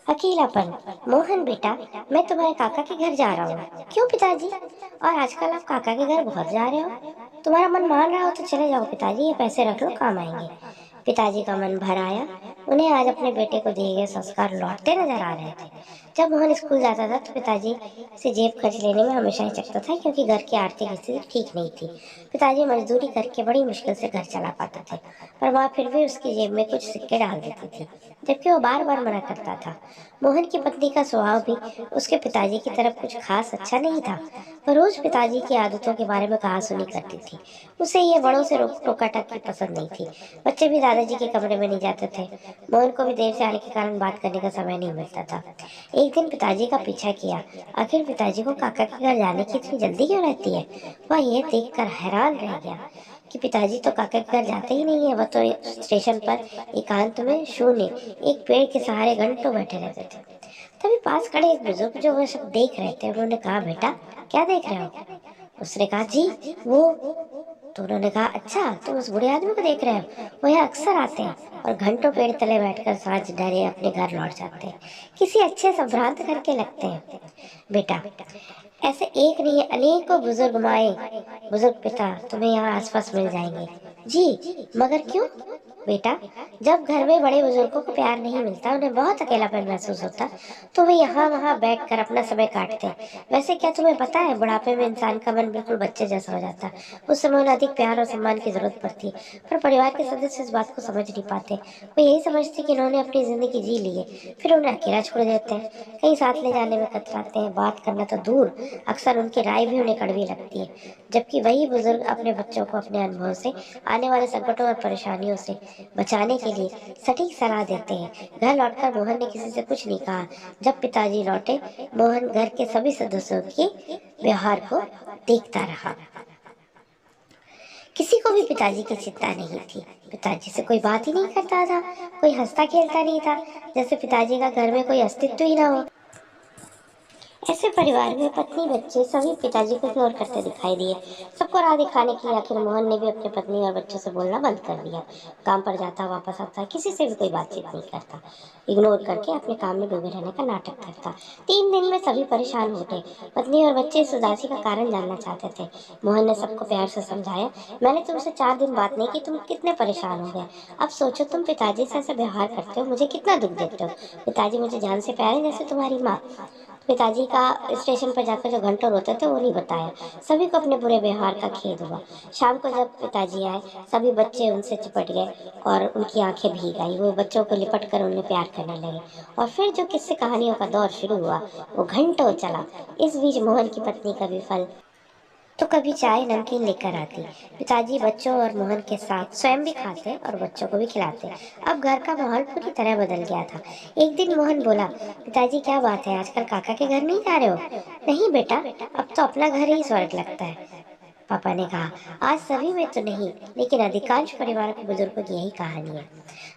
अकेलापन। मोहन बेटा, मैं तुम्हारे काका के घर जा रहा हूँ। क्यों पिताजी? और आजकल आप काका के घर बहुत जा रहे हो। तुम्हारा मन मान रहा हो तो चले जाओ पिताजी, ये पैसे रख लो, काम आएंगे। पिताजी का मन भर आया। उन्हें आज अपने बेटे को दिए गए संस्कार लौटते नजर आ रहे थे। जब मोहन स्कूल जाता था तो पिताजी से जेब खर्च लेने में हमेशा हिचकता था, क्योंकि घर की आर्थिक स्थिति ठीक नहीं थी। पिताजी मजदूरी करके बड़ी मुश्किल से घर चला पाते थे, पर माँ फिर भी उसकी जेब में कुछ सिक्के डाल देती थी, जबकि वो बार बार मना करता था। मोहन की पत्नी का स्वभाव भी उसके पिताजी की तरफ कुछ खास अच्छा नहीं था। वह रोज पिताजी की आदतों के बारे में कहासुनी करती थी। उसे ये बड़ों से रोक टोका टकी पसंद नहीं थी। बच्चे भी दादाजी के कमरे में नहीं जाते थे। मोहन को भी देर से आने के कारण बात करने का समय नहीं मिलता था। एक दिन पिताजी का पीछा किया। आखिर पिताजी को काका के घर जाने की इतनी जल्दी क्यों रहती है? वह यह देखकर हैरान रह गया कि पिताजी तो काका के घर जाते ही नहीं है। वह तो स्टेशन पर एकांत में शून्य एक पेड़ के सहारे घंटों बैठे रहते थे। तभी पास खड़े एक बुजुर्ग जो वह सब देख रहे थे, उन्होंने कहा, बेटा क्या देख रहे हो? उसने कहा, जी वो। तो उन्होंने कहा, अच्छा तुम उस बूढ़े आदमी को देख रहे हो? वो यहाँ अक्सर आते हैं और घंटों पेड़ तले बैठकर सांझ डरे अपने घर लौट जाते हैं। किसी अच्छे संभ्रांत करके लगते हैं। बेटा, ऐसे एक नहीं अनेकों बुजुर्ग माए, बुजुर्ग पिता तुम्हें यहाँ आसपास मिल जाएंगे। जी, मगर क्यों? बेटा, जब घर में बड़े बुजुर्गों को प्यार नहीं मिलता, उन्हें बहुत अकेलापन महसूस होता, तो वे यहाँ वहाँ बैठकर अपना समय काटते हैं। वैसे क्या तुम्हें पता है, बुढ़ापे में इंसान का मन बिल्कुल बच्चे जैसा हो जाता है। उस समय उन्हें अधिक प्यार और सम्मान की जरूरत पड़ती है, पर परिवार के सदस्य इस बात को समझ नहीं पाते। वो यही समझते कि इन्होंने अपनी जिंदगी जी ली है, फिर उन्हें अकेला छोड़ देते हैं। कहीं साथ ले जाने में कतराते हैं, बात करना तो दूर, अक्सर उनकी राय भी उन्हें कड़वी लगती है। जबकि वही बुजुर्ग अपने बच्चों को अपने अनुभव से, आने वाले संकटों और परेशानियों से बचाने के लिए सटीक सलाह देते हैं। घर लौटकर मोहन ने किसी से कुछ नहीं कहा। जब पिताजी लौटे, मोहन घर के सभी सदस्यों के व्यवहार को देखता रहा। किसी को भी पिताजी की चिंता नहीं थी। पिताजी से कोई बात ही नहीं करता था, कोई हंसता खेलता नहीं था, जैसे पिताजी का घर में कोई अस्तित्व ही ना हो। ऐसे परिवार में पत्नी बच्चे सभी पिताजी को इग्नोर करते दिखाई दिए। सबको राह दिखाने के लिए आखिर मोहन ने भी अपनी पत्नी और बच्चों से बोलना बंद कर दिया। काम पर जाता, वापस आता, किसी से भी कोई बातचीत नहीं करता। इग्नोर करके अपने काम में डूबे रहने का नाटक करता। 3 दिन में सभी परेशान हो गए। पत्नी और बच्चे इस उदासी का कारण जानना चाहते थे। मोहन ने सबको प्यार से समझाया, मैंने तुमसे 4 दिन बात नहीं की, तुम कितने परेशान हो गए। अब सोचो, तुम पिताजी से ऐसा व्यवहार करते हो, मुझे कितना दुख देते हो। पिताजी मुझे जान से प्यारे, जैसे तुम्हारी माँ। पिताजी का स्टेशन पर जाकर जो घंटों रोते थे, वो नहीं बताया। सभी को अपने बुरे व्यवहार का खेद हुआ। शाम को जब पिताजी आए, सभी बच्चे उनसे चिपट गए और उनकी आंखें भीग आई। वो बच्चों को लिपट कर उन्हें प्यार करने लगे और फिर जो किस्से कहानियों का दौर शुरू हुआ, वो घंटों चला। इस बीच मोहन की पत्नी कभी फल तो कभी चाय नमकीन लेकर आती। पिताजी बच्चों और मोहन के साथ स्वयं भी खाते और बच्चों को भी खिलाते। अब घर का माहौल पूरी तरह बदल गया था। एक दिन मोहन बोला, पिताजी क्या बात है, आजकल काका के घर नहीं जा रहे हो? नहीं बेटा, अब तो अपना घर ही स्वर्ग लगता है। पापा ने कहा, आज सभी में तो नहीं, लेकिन अधिकांश परिवार के बुजुर्गों की यही कहानी है।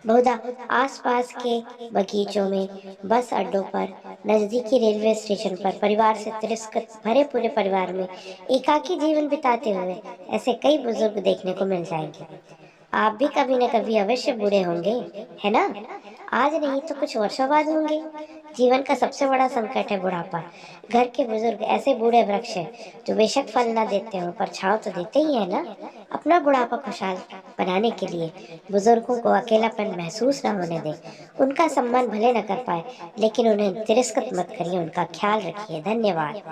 बहुधा आसपास के बगीचों में, बस अड्डों पर, नजदीकी रेलवे स्टेशन पर, परिवार से तिरस्कृत भरे पूरे परिवार में एकाकी जीवन बिताते हुए ऐसे कई बुजुर्ग देखने को मिल जाएंगे। आप भी कभी न कभी अवश्य बूढ़े होंगे, है ना? आज नहीं तो कुछ वर्षों बाद होंगे। जीवन का सबसे बड़ा संकट है बुढ़ापा। घर के बुजुर्ग ऐसे बूढ़े वृक्ष हैं जो बेशक फल ना देते हो, पर छांव तो देते ही है ना। अपना बुढ़ापा खुशहाल बनाने के लिए बुजुर्गों को अकेलापन महसूस ना होने दें। उनका सम्मान भले न कर पाए, लेकिन उन्हें तिरस्कृत मत करिए, उनका ख्याल रखिए। धन्यवाद।